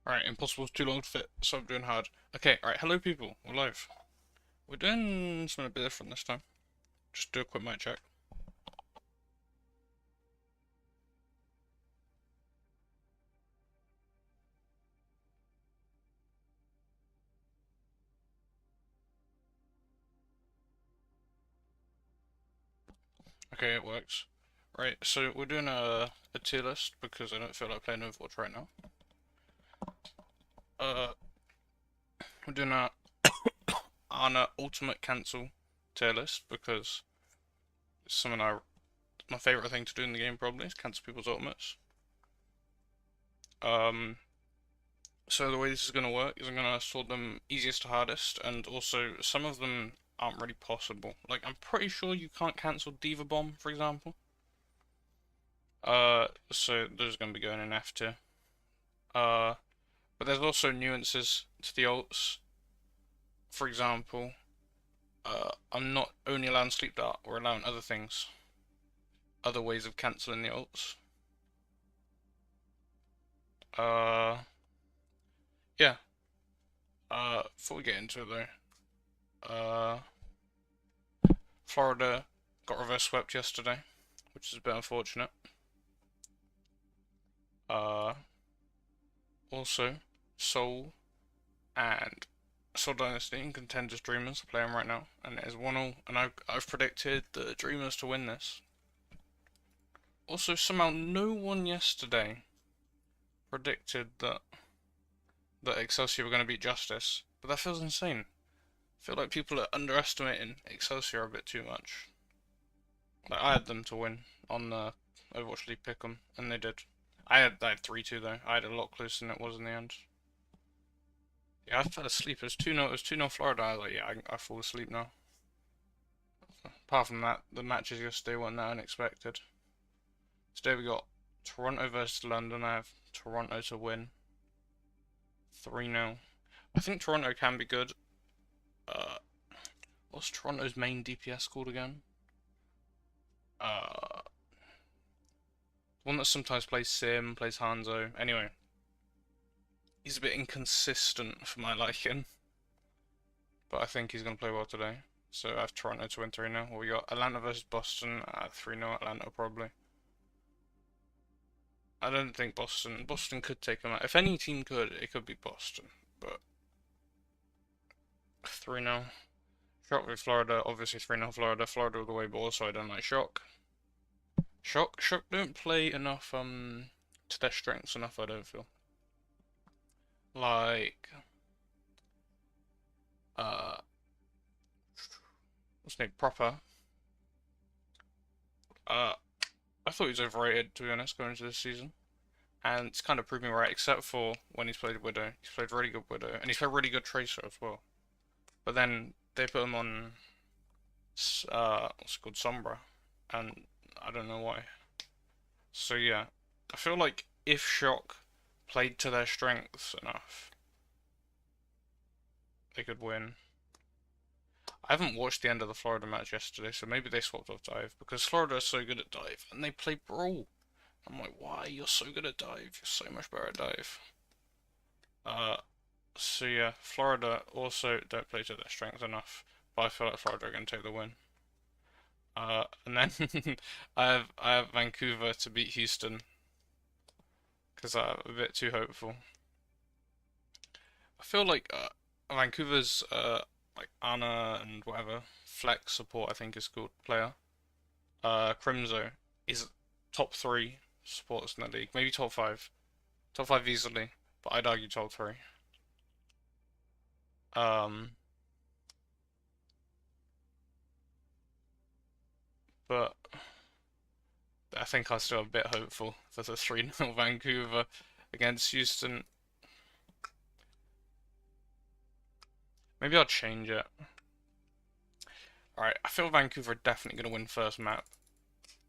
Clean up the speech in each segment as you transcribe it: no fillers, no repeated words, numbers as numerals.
Alright, impossible's too long to fit, so I'm doing hard. Okay, alright, hello people, we're live. We're doing something a bit different this time. Just do a quick mic check. Okay, it works. Right, so we're doing a tier list because I don't feel like playing Overwatch right now. Uh, we're doing a Ana Ultimate Cancel tier list because it's something my favourite thing to do in the game probably is cancel people's ultimates. Um, so the way this is going to work is I'm going to sort them easiest to hardest, and also some of them aren't really possible. Like, I'm pretty sure you can't cancel Diva Bomb, for example. So those are going to be going in F tier. Uh, but there's also nuances to the ults. For example, I'm not only allowing sleep dart, we're allowing other things, other ways of cancelling the ults. Uh, yeah. Before we get into it though, Florida got reverse swept yesterday, which is a bit unfortunate. Uh, Also, Soul and Soul Dynasty and Contenders Dreamers are playing right now, and it is 1-0, and I've predicted the Dreamers to win this. Also, somehow no one yesterday predicted that Excelsior were going to beat Justice, but that feels insane. I feel like people are underestimating Excelsior a bit too much. Like, I had them to win on the Overwatch League pick'em, and they did. I had 3-2 though. I had a lot closer than it was in the end. Yeah, I fell asleep. It was 2-0. It was 2-0 Florida. I was like, yeah, I fall asleep now. Apart from that, the matches yesterday weren't that unexpected. Today we got Toronto versus London. I have Toronto to win 3-0. I think Toronto can be good. Uh, what's Toronto's main DPS called again? Uh, one that sometimes plays Sim, plays Hanzo. Anyway, he's a bit inconsistent for my liking, but I think he's going to play well today. So I have Toronto to win 3-0. Well, we got Atlanta versus Boston at 3-0 Atlanta probably. I don't think Boston could take them out. If any team could, it could be Boston. But 3-0. Shock with Florida, obviously 3-0 Florida. Florida all the way, but also I don't like Shock. Shock don't play enough to their strengths enough, I don't feel. Like uh what's his name? Proper. Uh I thought he was overrated to be honest going into this season. And it's kind of proved me right, except for when he's played Widow. He's played really good Widow, and he's played really good Tracer as well. But then they put him on what's it called, Sombra, and I don't know why. So yeah, I feel like if Shock played to their strengths enough, they could win. I haven't watched the end of the Florida match yesterday, so maybe they swapped off Dive because Florida is so good at Dive, and they play Brawl. I'm like, why? You're so good at Dive. You're so much better at Dive. Uh, so yeah, Florida also don't play to their strengths enough, but I feel like Florida are going to take the win. And then I have Vancouver to beat Houston because I'm a bit too hopeful. I feel like Vancouver's like Anna and whatever flex support I think is called player. Crimzo is top three supporters in the league, maybe top five easily, but I'd argue top three. Um, but I think I'm still a bit hopeful for the 3-0 Vancouver against Houston. Maybe I'll change it. Alright, I feel Vancouver are definitely going to win first map,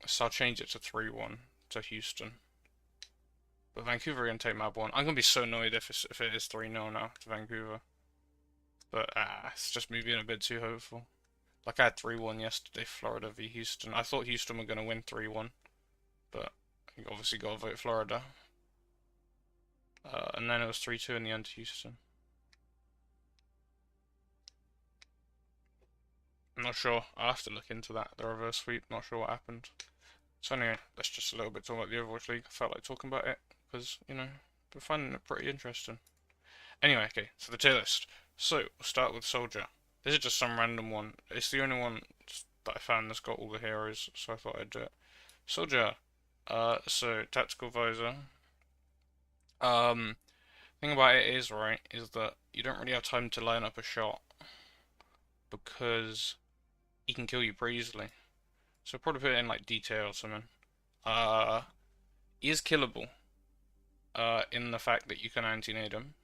so I'll change it to 3-1 to Houston. But Vancouver are going to take map 1. I'm going to be so annoyed if it is 3-0 now to Vancouver. But it's just me being a bit too hopeful. Like I had 3-1 yesterday, Florida v Houston. I thought Houston were going to win 3-1, but you obviously got to vote Florida. And then it was 3-2 in the end to Houston. I'm not sure. I'll have to look into that, the reverse sweep. Not sure what happened. So anyway, that's just a little bit talking about the Overwatch League. I felt like talking about it because, you know, we're finding it pretty interesting. Anyway, okay, so the tier list. So, we'll start with Soldier. This is just some random one. It's the only one that I found that's got all the heroes, so I thought I'd do it. Soldier. So tactical visor. Thing about it is, right, is that you don't really have time to line up a shot because he can kill you pretty easily. So probably put it in like detail or something. Uh, he is killable. In the fact that you can anti-nade him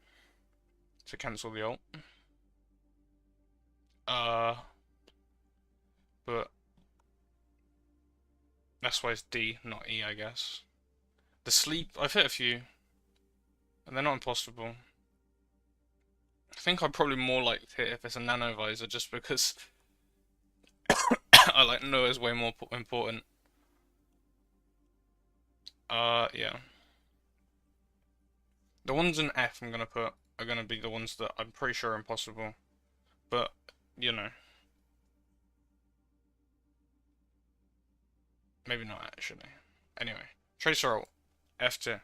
to cancel the ult. But that's why it's D, not E, I guess. The sleep, I've hit a few, and they're not impossible. I think I'd probably more like to hit if it's a nano visor, just because I like know is way more important. Yeah. The ones in F I'm gonna put are gonna be the ones that I'm pretty sure are impossible, but you know, maybe not actually. Anyway, Tracer ult, F tier.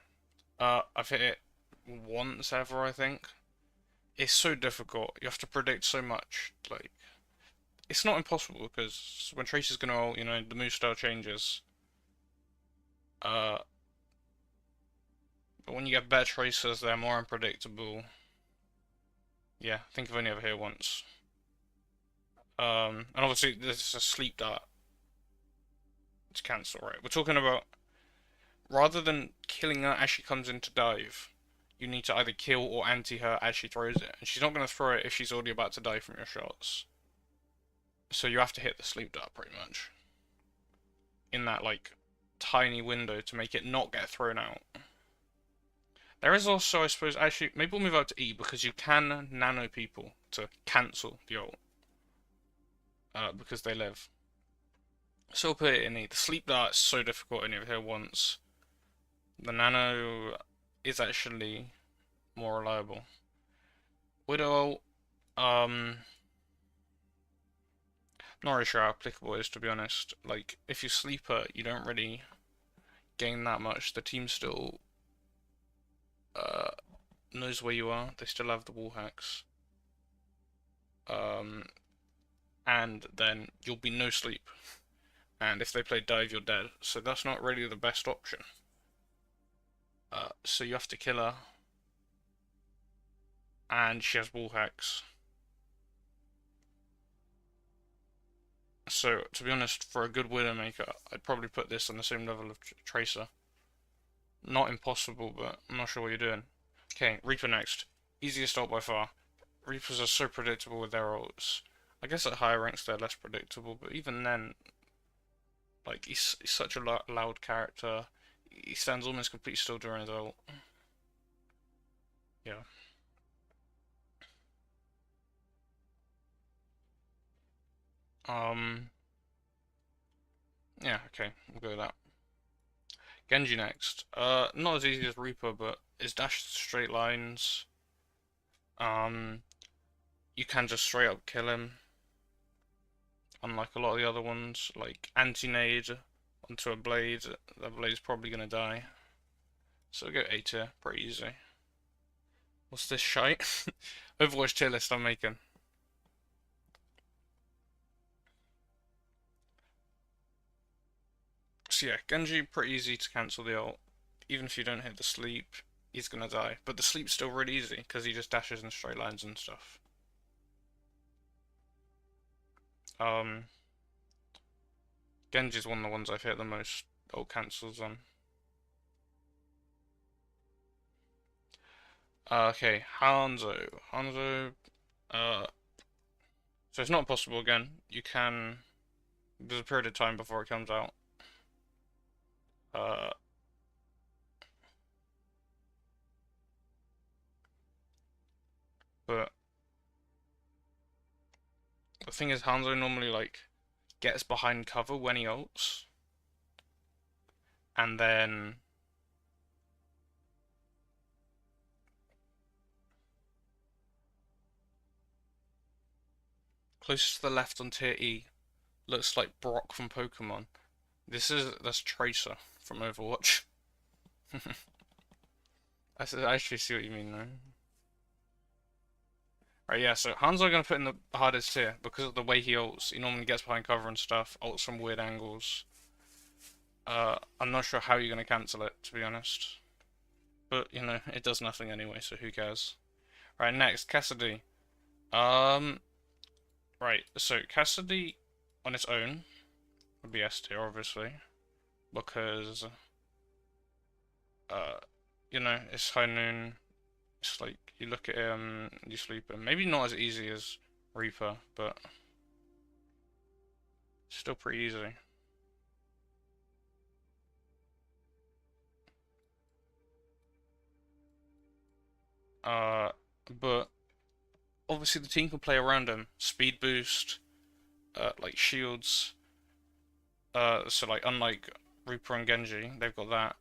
I've hit it once ever, I think. It's so difficult. You have to predict so much. Like, it's not impossible because when Tracer's gonna ult, you know, the move style changes. Uh, but when you get better Tracers, they're more unpredictable. Yeah, I think I've only ever hit it once. And obviously this is a sleep dart. It's cancel, right? We're talking about rather than killing her as she comes in to dive, you need to either kill or anti her as she throws it. And she's not going to throw it if she's already about to die from your shots. So you have to hit the sleep dart pretty much. In that, like, tiny window to make it not get thrown out. There is also, I suppose, actually, maybe we'll move out to E because you can nano people to cancel the ult. Because they live. So we'll put it in E. The sleep dart is so difficult and you're here once. The nano is actually more reliable. Widow, not really sure how applicable it is, to be honest. Like, if you sleep her, you don't really gain that much. The team still knows where you are. They still have the wall hacks. And then you'll be no sleep. And if they play dive, you're dead. So that's not really the best option. So you have to kill her. And she has wall hacks. So, to be honest, for a good Widowmaker, I'd probably put this on the same level of Tracer. Not impossible, but I'm not sure what you're doing. Okay, Reaper next. Easiest ult by far. Reapers are so predictable with their ults. I guess at higher ranks they're less predictable, but even then, like, he's such a loud character. He stands almost completely still during his ult. Yeah. Yeah, okay, we'll go with that. Genji next. Not as easy as Reaper, but his dash straight lines. You can just straight up kill him. Unlike a lot of the other ones, like anti-nade onto a blade, that blade's probably gonna die. So we'll go A tier, pretty easy. What's this shite? Overwatch tier list I'm making. So yeah, Genji, pretty easy to cancel the ult. Even if you don't hit the sleep, he's gonna die. But the sleep's still really easy, because he just dashes in straight lines and stuff. Genji's one of the ones I've hit the most ult cancels on. Okay, Hanzo. So it's not possible again. You can. There's a period of time before it comes out. Uh, but the thing is, Hanzo normally like gets behind cover when he ults, and then Closest to the left on tier E. Looks like Brock from Pokemon. That's Tracer from Overwatch. I actually see what you mean though. Right, yeah, so Hanzo I'm gonna put in the hardest tier because of the way he ults. He normally gets behind cover and stuff, ults from weird angles. I'm not sure how you're gonna cancel it, to be honest. But, you know, it does nothing anyway, so who cares? Right, next, Cassidy. Um, right, so Cassidy on its own would be S tier, obviously. Because, uh, you know, it's high noon. It's like, you look at him, you sleep him. Maybe not as easy as Reaper, but still pretty easy. But obviously the team can play around him. Speed boost, like shields. So like unlike Reaper and Genji, they've got that.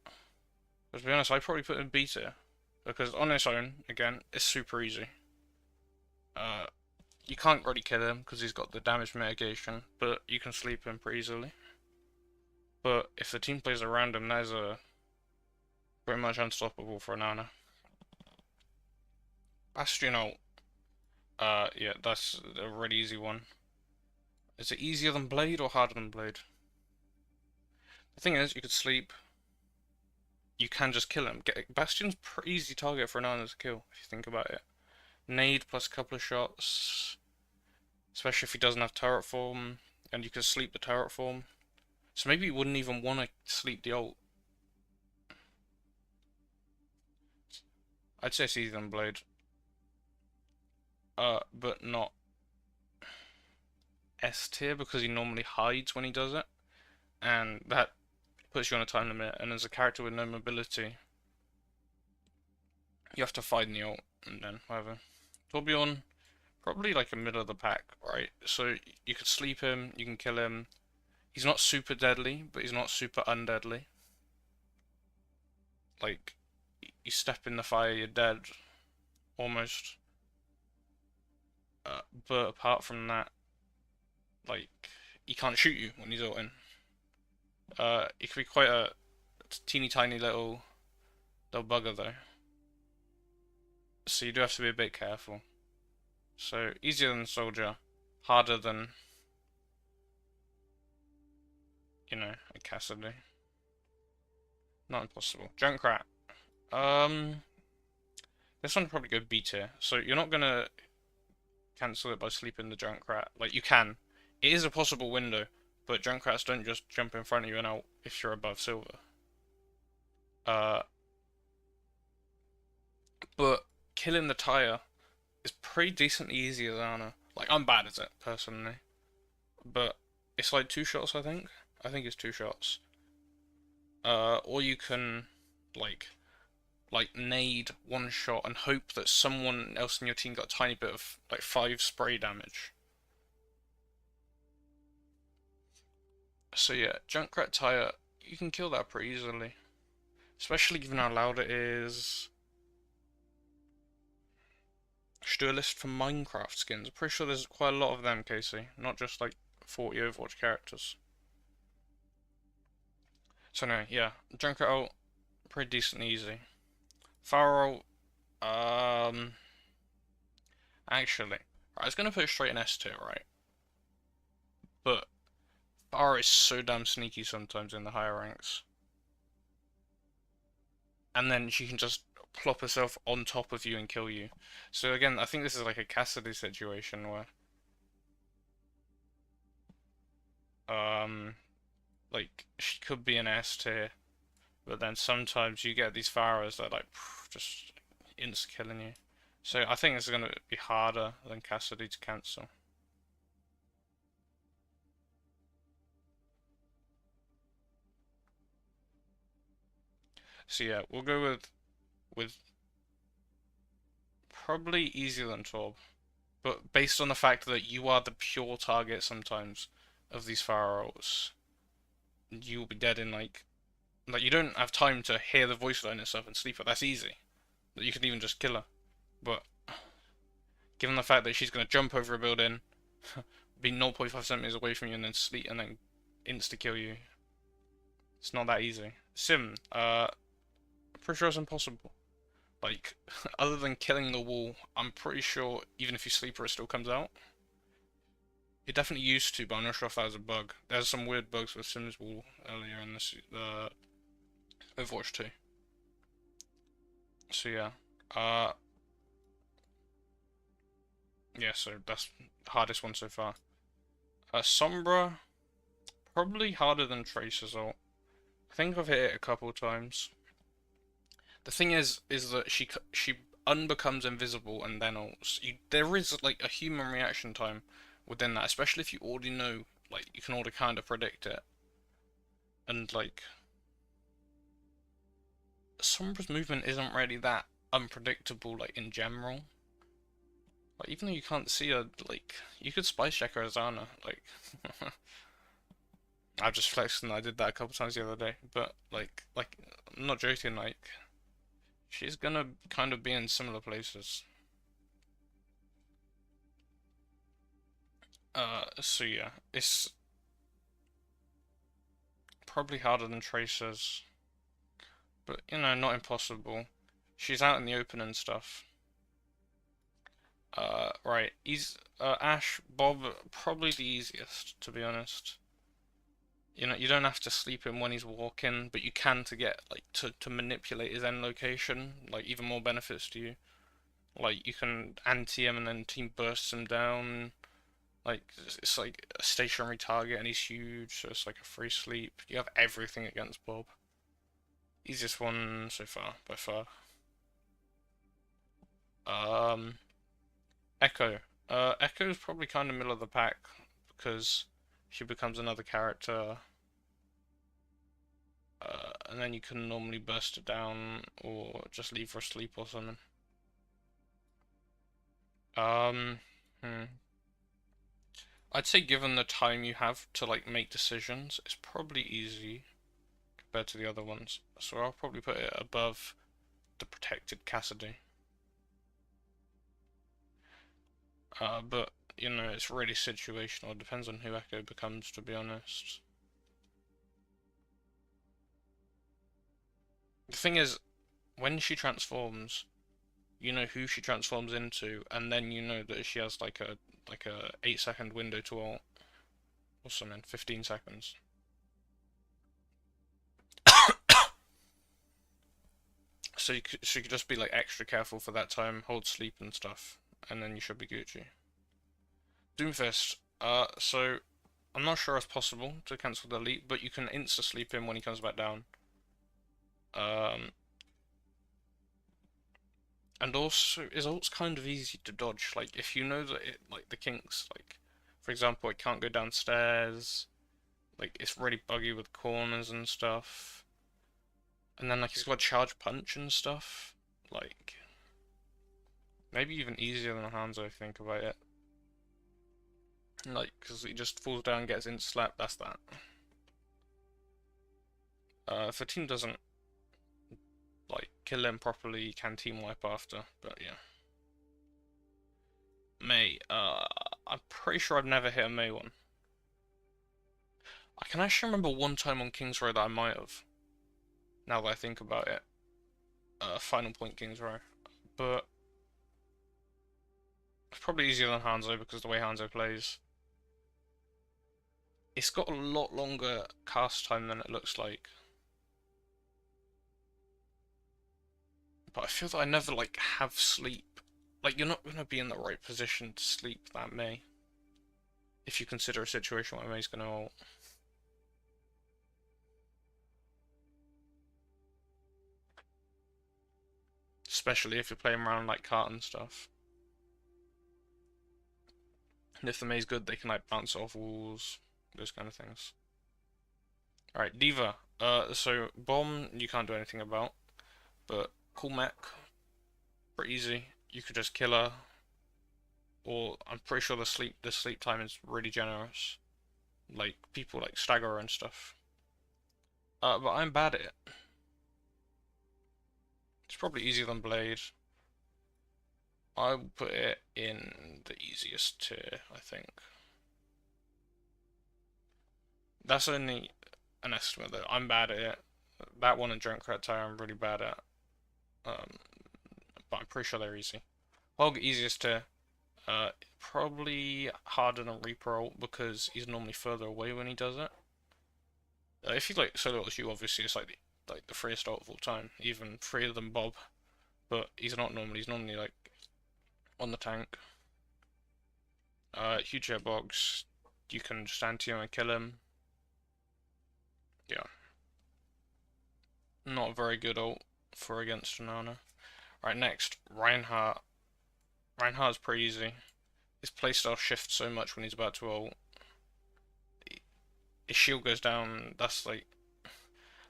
But to be honest, I'd probably put him B tier because on its own, again, it's super easy. Uh, you can't really kill him because he's got the damage mitigation, but you can sleep him pretty easily. But if the team plays around him, that is a pretty much unstoppable for an Ana. Bastion ult. Yeah, that's a really easy one. Is it easier than Blade or harder than Blade? The thing is, you could sleep. You can just kill him. Bastion's pretty easy target for an Ana to kill, if you think about it. Nade plus a couple of shots. Especially if he doesn't have turret form, and you can sleep the turret form. So maybe you wouldn't even want to sleep the ult. I'd say it's easier than Blade. But not S tier because he normally hides when he does it. And that puts you on a time limit, and as a character with no mobility, you have to find the ult, and then whatever. Torbjorn, probably like a middle of the pack, right? So you could sleep him, you can kill him. He's not super deadly, but he's not super undeadly. Like, you step in the fire, you're dead, almost. But apart from that, like, he can't shoot you when he's ulting. It could be quite a teeny tiny little bugger though. So you do have to be a bit careful. So easier than Soldier, harder than, you know, a Cassidy. Not impossible. Junkrat. This one would probably go B tier. So you're not gonna cancel it by sleeping the Junkrat. Like, you can. It is a possible window, but Junkrats don't just jump in front of you and out if you're above silver. But killing the tire is pretty decently easier than Ana. Like, I'm bad at it, personally. But it's like 2 shots, I think. I think it's 2 shots. Or you can, like nade 1 shot and hope that someone else in your team got a tiny bit of, like, 5 spray damage. So yeah, Junkrat Tire, you can kill that pretty easily. Especially given how loud it is. Tierlist for Minecraft skins. I'm pretty sure there's quite a lot of them, Casey. Not just like 40 Overwatch characters. So anyway, yeah. Junkrat ult, pretty decent easy. Pharah ult, actually, I was gonna put it straight in S tier, right? But Pharah is so damn sneaky sometimes in the higher ranks. And then she can just plop herself on top of you and kill you. So again, I think this is like a Cassidy situation where like, she could be an S tier, but then sometimes you get these Pharahs that are like just insta killing you. So I think this is gonna be harder than Cassidy to cancel. So yeah, we'll go with probably easier than Torb, but based on the fact that you are the pure target sometimes of these Pharah ults, you'll be dead in like you don't have time to hear the voice line and stuff and sleep her. That's easy. That you can even just kill her. But given the fact that she's gonna jump over a building, be 0.5 centimeters away from you and then sleep and then insta kill you. It's not that easy. Sim, pretty sure it's impossible. Like, other than killing the wall, I'm pretty sure even if you sleep her, it still comes out. It definitely used to, but I'm not sure if that was a bug. There's some weird bugs with Sims Wall earlier in this Overwatch 2. So yeah, uh, yeah. So that's the hardest one so far. Sombra, probably harder than Tracer's ult. I think I've hit it a couple times. The thing is that she unbecomes invisible and then ults. There is like a human reaction time within that, especially if you already know, like you can already kind of predict it. And like Sombra's movement isn't really that unpredictable, like in general. Like even though you can't see her, like you could spice check her as Ana. Like I've just flexed and I did that a couple times the other day. But like I'm not joking. Like she's gonna kind of be in similar places. So yeah, it's probably harder than Tracer's, but you know, not impossible. She's out in the open and stuff. Right, Ash, Bob, probably the easiest, to be honest. You know, you don't have to sleep him when he's walking, but you can to get, like, to manipulate his end location, like, even more benefits to you. Like, you can anti him and then team bursts him down. Like, it's like a stationary target and he's huge, so it's like a free sleep. You have everything against Bob. Easiest one so far, by far. Um, Echo. Echo's probably kind of middle of the pack because she becomes another character, and then you can normally burst it down or just leave her asleep or something. Um, hmm. I'd say given the time you have to like make decisions, it's probably easy compared to the other ones. So I'll probably put it above the protected Cassidy. But you know, it's really situational. It depends on who Echo becomes, to be honest. The thing is, when she transforms, you know who she transforms into, and then you know that she has like a 8 second window to ult or something, 15 seconds. So you could just be like extra careful for that time, hold sleep and stuff, and then you should be Gucci. Doomfist. So I'm not sure it's possible to cancel the leap, but you can insta sleep him when he comes back down. Um, and also his ult's kind of easy to dodge. Like if you know that it like the kinks, like for example, it can't go downstairs. Like it's really buggy with corners and stuff. And then like he's got charge punch and stuff. Like maybe even easier than Hanzo if you think about it. Like because he just falls down, gets into slap. That's that. If a team doesn't like kill him properly, you can team wipe after. But yeah, Mei. I'm pretty sure I've never hit a Mei one. I can actually remember one time on King's Row that I might have. Now that I think about it, Final Point King's Row, but it's probably easier than Hanzo because the way Hanzo plays. It's got a lot longer cast time than it looks like. But I feel that I never like have sleep. Like you're not gonna be in the right position to sleep that Mei. If you consider a situation where Mei's gonna ult. Especially if you're playing around like cart and stuff. And if the Mei's good, they can like bounce off walls, those kind of things. Alright, Diva. So Bomb you can't do anything about, but Cool Mech, pretty easy. You could just kill her, or I'm pretty sure the sleep time is really generous. Like people like stagger her and stuff. But I'm bad at it. It's probably easier than Blade. I will put it in the easiest tier, I think. That's only an estimate though. I'm bad at it. That one and Junkrat Tire I'm really bad at. Um, but I'm pretty sure they're easy. Hog easiest to probably harder than Reaper ult because he's normally further away when he does it. If you like solo ults you, obviously it's like the freest ult of all time, even freer than Bob. But he's not normally. He's normally like on the tank. Huge hitbox. You can just anti him and kill him. Yeah, not a very good ult for against Nana. Right, next Reinhardt. Reinhardt's pretty easy. His playstyle shifts so much when he's about to ult. His shield goes down. That's like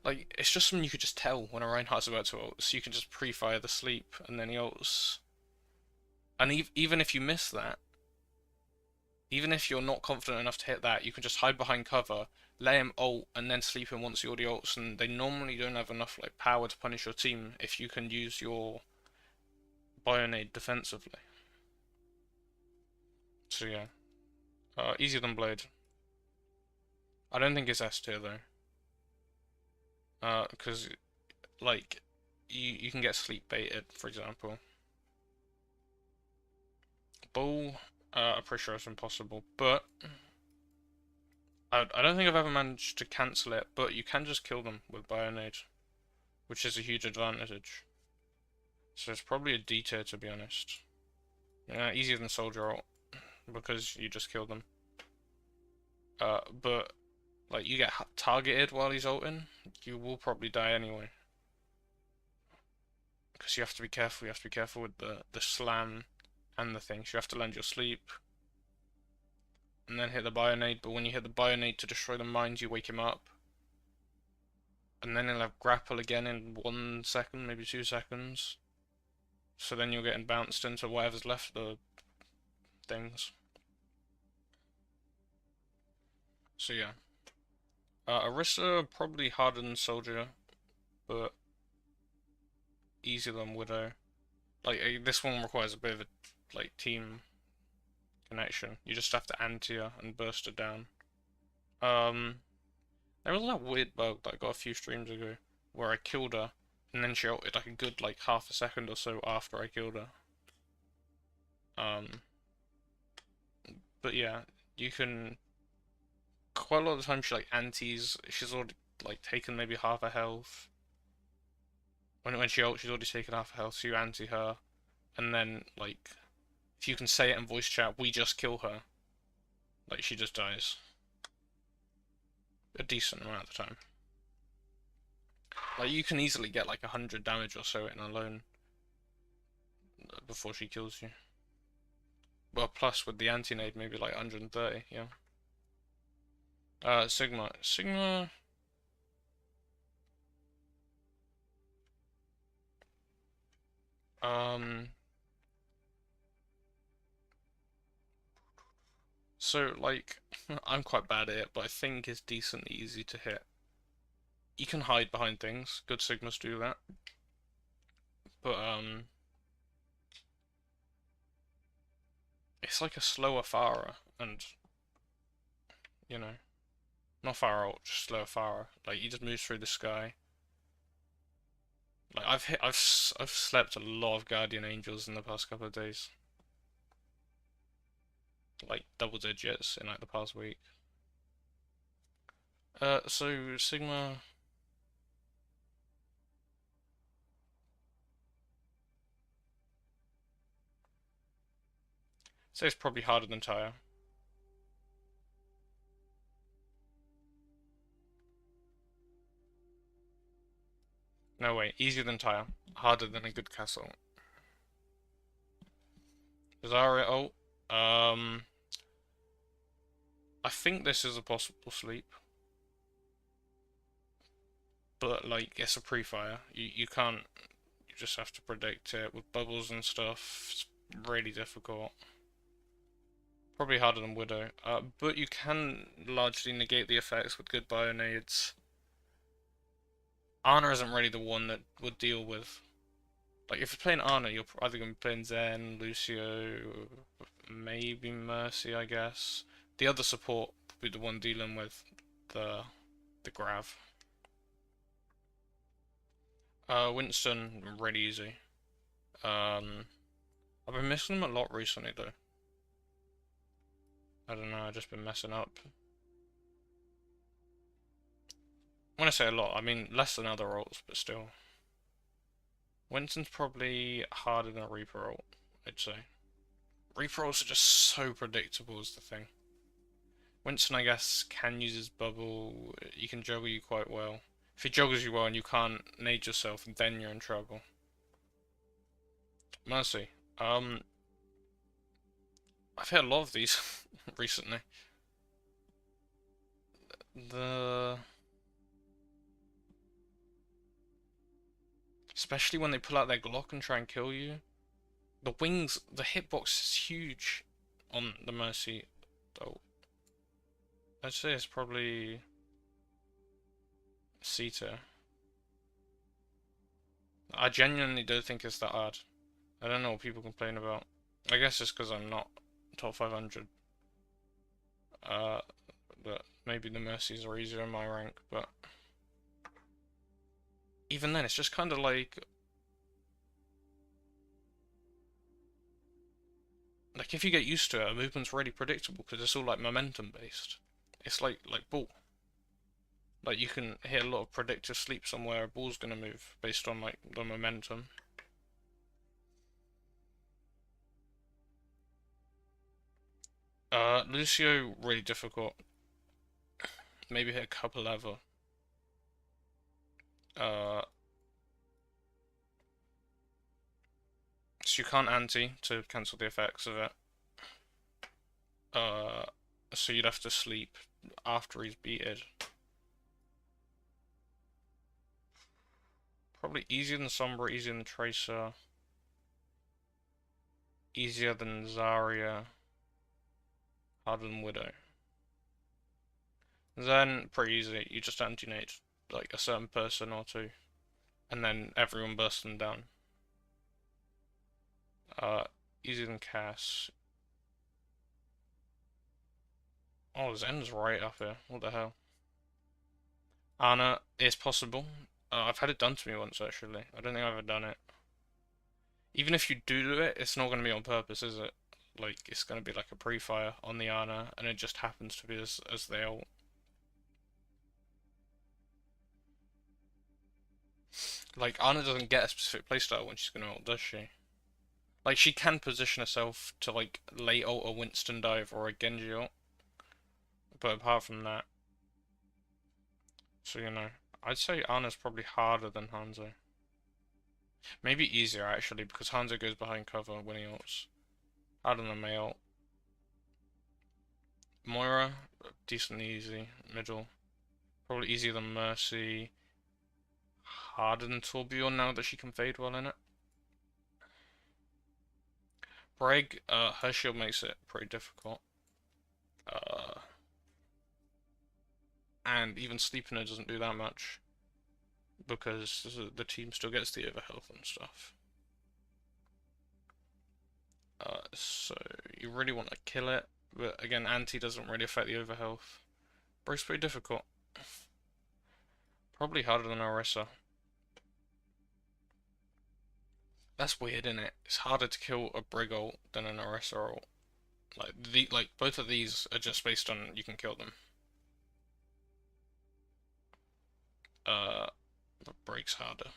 it's just something you could just tell when a Reinhardt's about to ult. So you can just pre-fire the sleep and then he ults. And even if you miss that, even if you're not confident enough to hit that, you can just hide behind cover, let him ult, and then sleep him once he already ults. And they normally don't have enough like power to punish your team if you can use your Bionade defensively. So yeah, easier than Blade. I don't think it's S tier though, because like you can get sleep baited, for example. Bull, I'm pretty sure it's impossible, but I don't think I've ever managed to cancel it. But you can just kill them with Bionade, which is a huge advantage. So it's probably a D tier to be honest. Yeah, easier than Soldier ult because you just kill them. But like you get targeted while he's ulting, you will probably die anyway. Because you have to be careful. You have to be careful with the slam and the things. You have to land your sleep and then hit the Bionade. But when you hit the Bionade to destroy the mines, you wake him up. And then he'll have grapple again in 1 second, maybe 2 seconds. So then you're getting bounced into whatever's left of the things. So yeah. Orisa probably harder than Soldier, but easier than Widow. Like this one requires a bit of a like team connection. You just have to anti her and burst her down. There was that weird bug that I got a few streams ago where I killed her and then she ulted like a good like half a second or so after I killed her. But yeah, you can quite a lot of the time she like antis. She's already like taken maybe half her health. When she ults, she's already taken half her health, so you anti her, and then like if you can say it in voice chat, we just kill her. Like she just dies. A decent amount of the time. Like you can easily get like 100 damage or so in alone before she kills you. Well, plus with the anti-nade, maybe like 130, yeah. Sigma. Sigma. So like, I'm quite bad at it, but I think it's decently easy to hit. You can hide behind things. Good Sigmas do that. But it's like a slower Pharah, and you know, not Pharah ult, just slower Pharah. Like he just moves through the sky. Like I've slept a lot of Guardian Angels in the past couple of days. Like double digits in like the past week. So Sigma. So it's probably harder than Tyre. No way, easier than Tyre, harder than a good castle. Zarya ult. I think this is a possible sleep, but like it's a pre-fire. You can't. You just have to predict it with bubbles and stuff. It's really difficult. Probably harder than Widow. But you can largely negate the effects with good Bionades. Ana isn't really the one that would deal with. Like if you're playing Ana, you're either going to be playing Zen, Lucio, maybe Mercy, I guess. The other support will be the one dealing with the grav. Winston, really easy. I've been missing them a lot recently though. I don't know, I've just been messing up. When I say a lot, I mean less than other ults, but still. Winston's probably harder than a Reaper ult, I'd say. Reaper ults are just so predictable is the thing. Winston, I guess, can use his bubble. He can juggle you quite well. If he juggles you well and you can't nade yourself, then you're in trouble. Mercy. I've hit a lot of these recently. Especially when they pull out their Glock and try and kill you. The wings, the hitbox is huge on the Mercy. Oh, I'd say it's probably C tier. I genuinely don't think it's that hard. I don't know what people complain about. I guess it's because I'm not top 500. But maybe the Mercies are easier in my rank, but even then, it's just kind of like if you get used to it, a movement's really predictable because it's all like momentum based. It's like ball. Like you can hit a lot of predictive sleep somewhere, a ball's gonna move based on like the momentum. Lucio, really difficult. Maybe hit a couple level. So you can't anti to cancel the effects of it. So you'd have to sleep after he's beated. Probably easier than Sombra, easier than Tracer. Easier than Zarya. Harder than Widow. Then, pretty easy, you just anti-nade like a certain person or two. And then everyone bursts them down. Easier than Cass. Oh, Zen's right up here. What the hell? Ana is possible. I've had it done to me once actually. I don't think I've ever done it. Even if you do it, it's not going to be on purpose, is it? Like, it's going to be like a pre-fire on the Ana, and it just happens to be as they ult. Like, Ana doesn't get a specific playstyle when she's going to ult, does she? Like, she can position herself to, like, late ult a Winston dive or a Genji ult. But apart from that... So, you know, I'd say Ana's probably harder than Hanzo. Maybe easier, actually, because Hanzo goes behind cover when he ults. Harder than May ult. Moira, decently easy. Middle. Probably easier than Mercy. Harder than Torbjorn now that she can fade well in it. Breg, her shield makes it pretty difficult. And even sleeping her doesn't do that much. Because the team still gets the overhealth and stuff. So you really want to kill it. But again, anti doesn't really affect the overhealth. Breg's pretty difficult. Probably harder than Orisa. That's weird, isn't it? It's harder to kill a Brig ult than an Orisa ult. Like both of these are just based on you can kill them. But Brig's harder.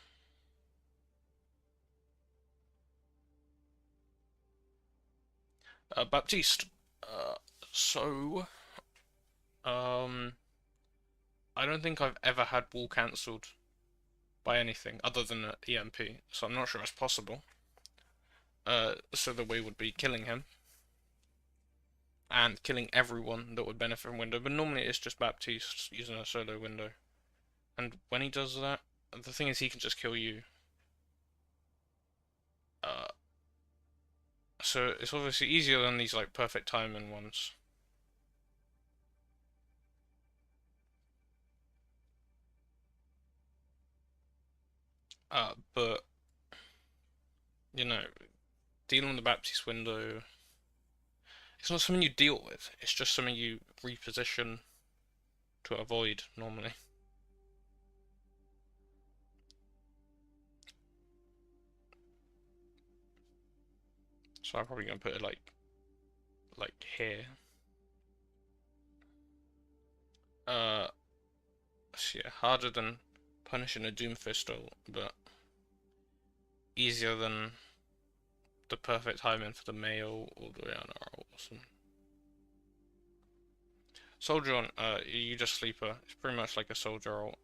Baptiste. So, I don't think I've ever had wall cancelled by anything other than an EMP, so I'm not sure it's possible. So the way would be killing him and killing everyone that would benefit from window, but normally it's just Baptiste using a solo window. And when he does that, the thing is he can just kill you. So it's obviously easier than these like perfect timing ones. But you know, dealing with the Baptiste window, it's not something you deal with. It's just something you reposition to avoid normally. So I'm probably gonna put it like here. So yeah, harder than punishing a Doomfistal, but easier than the perfect timing for the male or the awesome. Soldier on, you just sleeper. It's pretty much like a soldier roll.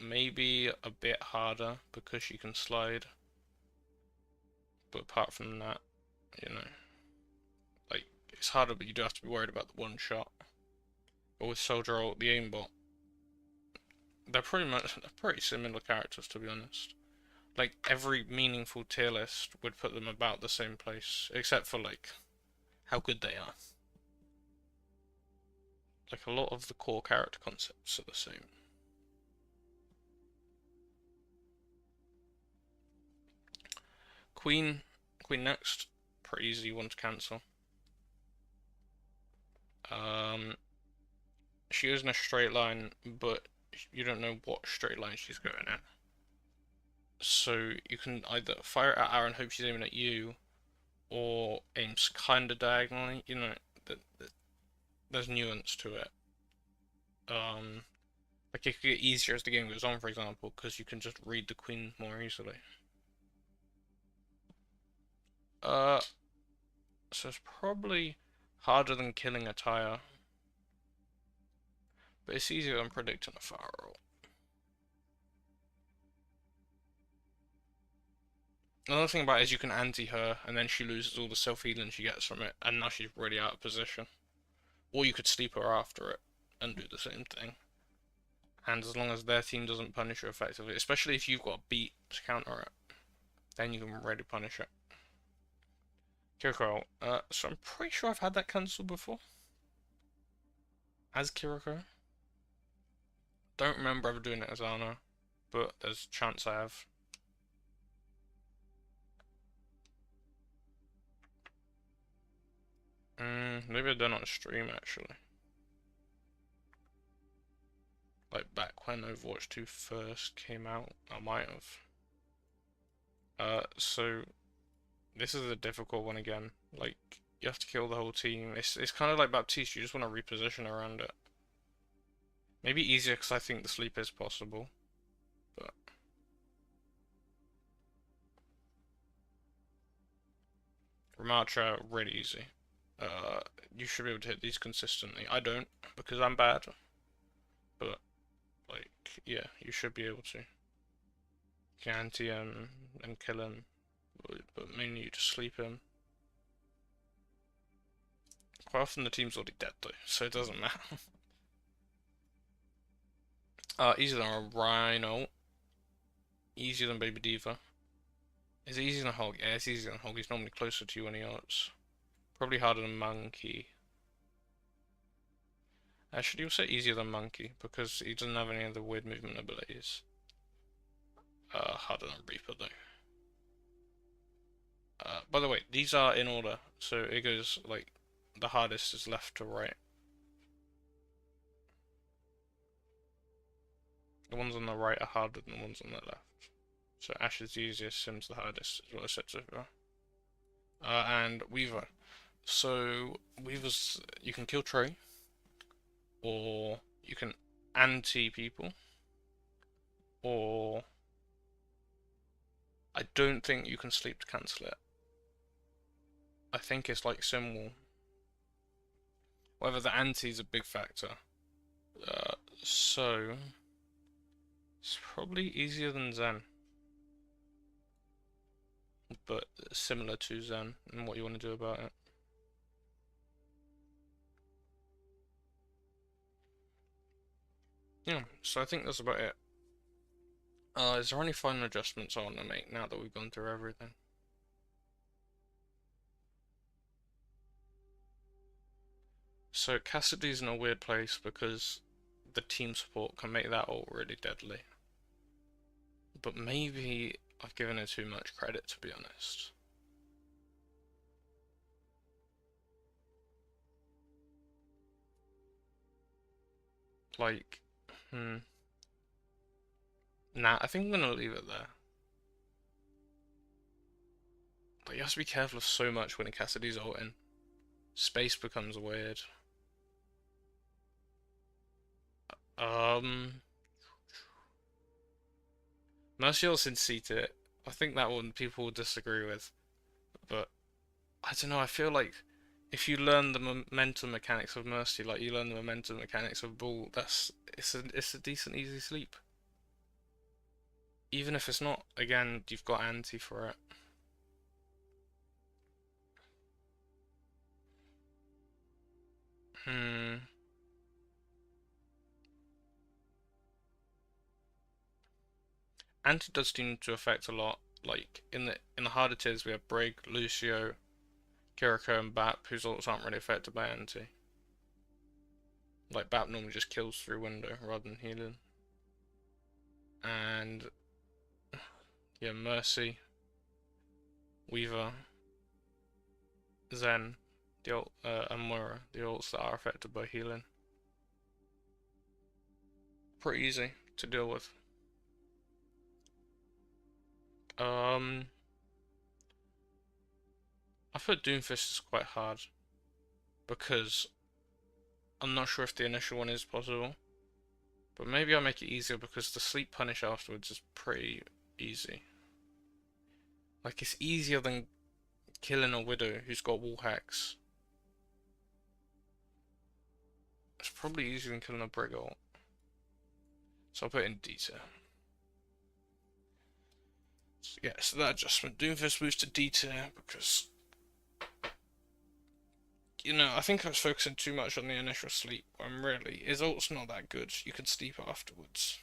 Maybe a bit harder because she can slide, but apart from that, you know, like it's harder, but you do have to be worried about the one shot. But with soldier roll, the aimbot, they're pretty similar characters to be honest. Like every meaningful tier list would put them about the same place, except for like how good they are. Like a lot of the core character concepts are the same. Queen next, pretty easy one to cancel. She is in a straight line, but you don't know what straight line she's going in. So you can either fire it at her and hope she's aiming at you, or aims kind of diagonally. You know, there's nuance to it. Like it could get easier as the game goes on, for example, because you can just read the queen more easily. So it's probably harder than killing a tire, but it's easier than predicting a fire roll. Another thing about it is you can anti her, and then she loses all the self-healing she gets from it, and now she's really out of position. Or you could sleep her after it and do the same thing. And as long as their team doesn't punish her effectively, especially if you've got a beat to counter it, then you can really punish it. Kiriko, so I'm pretty sure I've had that cancelled before. As Kiriko. Don't remember ever doing it as Ana, but there's a chance I have. Maybe I've done it on stream actually. Like back when Overwatch 2 first came out, I might have. So this is a difficult one again. Like you have to kill the whole team. It's kind of like Baptiste. You just want to reposition around it. Maybe easier because I think the sleep is possible, but Ramattra really easy. You should be able to hit these consistently. I don't because I'm bad, but like yeah, you should be able to. You can anti him and kill him, but mainly you just sleep him. Quite often the team's already dead though, so it doesn't matter. Easier than a Rhino. Easier than Baby Diva. Is it easier than Hog? Yeah, it's easier than Hog. He's normally closer to you when he arts. Probably harder than Monkey. Actually, you'll say easier than Monkey because he doesn't have any of the weird movement abilities. Harder than Reaper though. By the way, these are in order, so it goes like the hardest is left to right. The ones on the right are harder than the ones on the left. So Ash is the easiest, Sim's the hardest, is what I said so far. And Weaver. So Weaver's, you can kill Trey, or you can anti people, or I don't think you can sleep to cancel it. I think it's like Sim. Whether the anti is a big factor. So it's probably easier than Zen, but similar to Zen and what you want to do about it. Yeah, so I think that's about it. Is there any final adjustments I want to make now that we've gone through everything? So Cassidy's in a weird place because the team support can make that ult really deadly. But maybe I've given her too much credit, to be honest. Like, nah, I think I'm gonna leave it there. But you have to be careful of so much when Cassidy's ult in. Space becomes weird. Um, Mercy ult's in C-tier. I think that one people will disagree with, but I don't know. I feel like if you learn the momentum mechanics of Mercy, like you learn the momentum mechanics of Bull, it's a decent easy sleep. Even if it's not, again, you've got anti for it. Anti does seem to affect a lot. Like in the harder tiers, we have Brig, Lucio, Kiriko, and Bap, whose ults aren't really affected by anti. Like Bap normally just kills through window rather than healing. And yeah, Mercy, Weaver, Zen, and Moira, the ults that are affected by healing. Pretty easy to deal with. I put Doomfist is quite hard because I'm not sure if the initial one is possible, but maybe I'll make it easier because the sleep punish afterwards is pretty easy. Like it's easier than killing a Widow who's got wall hacks. It's probably easier than killing a Brig ult. So I'll put in D tier. So yeah, so that adjustment. Doomfist moves to D tier because, you know, I think I was focusing too much on the initial sleep when really his ult's not that good. You can sleep afterwards.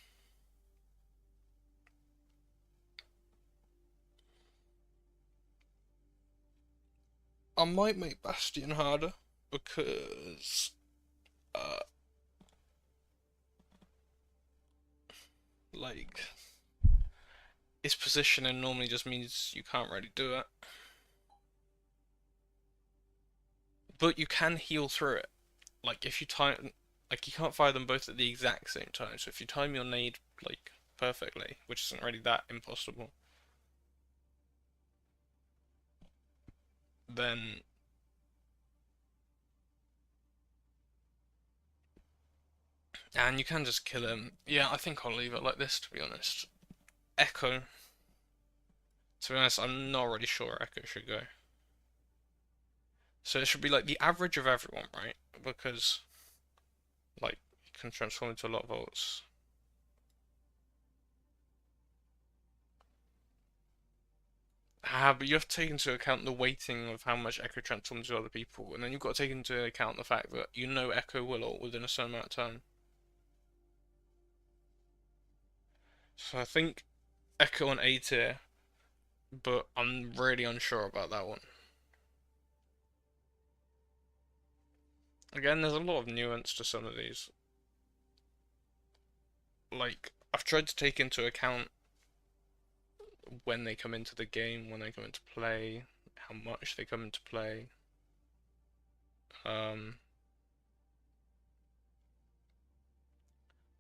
I might make Bastion harder because like its positioning normally just means you can't really do it. But you can heal through it. Like if you time like you can't fire them both at the exact same time. So if you time your nade like perfectly, which isn't really that impossible, then and you can just kill him. Yeah, I think I'll leave it like this to be honest. Echo. To be honest, I'm not really sure Echo should go. So it should be like the average of everyone, right? Because like you can transform into a lot of ults. But you have to take into account the weighting of how much Echo transforms to other people, and then you've got to take into account the fact that you know Echo will ult within a certain amount of time. So I think Echo on A tier, but I'm really unsure about that one. Again, there's a lot of nuance to some of these. Like, I've tried to take into account when they come into the game, when they come into play, how much they come into play. Um,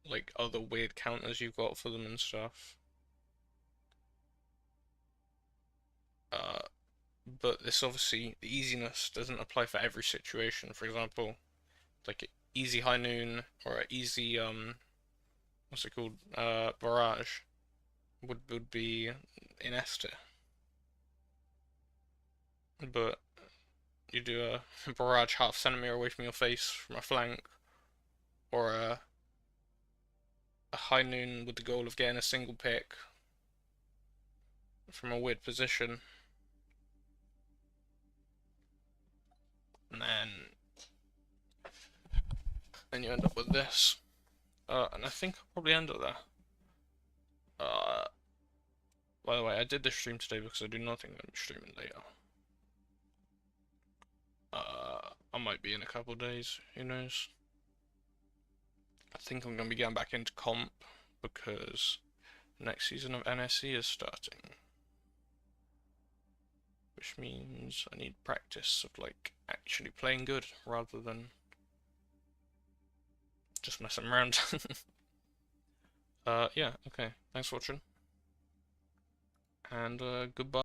like other weird counters you've got for them and stuff. But this obviously, the easiness doesn't apply for every situation. For example, like easy high noon or easy what's it called, barrage would be in S tier. But you do a barrage half centimeter away from your face from a flank, or a high noon with the goal of getting a single pick from a weird position, and then you end up with this. And I think I'll probably end up there. By the way, I did this stream today because I do not think I'm going to be streaming later. I might be in a couple days, who knows. I think I'm going to be getting back into comp because next season of NSC is starting. Which means I need practice of like actually playing good rather than Just messing around. Yeah, okay. Thanks for watching. And goodbye.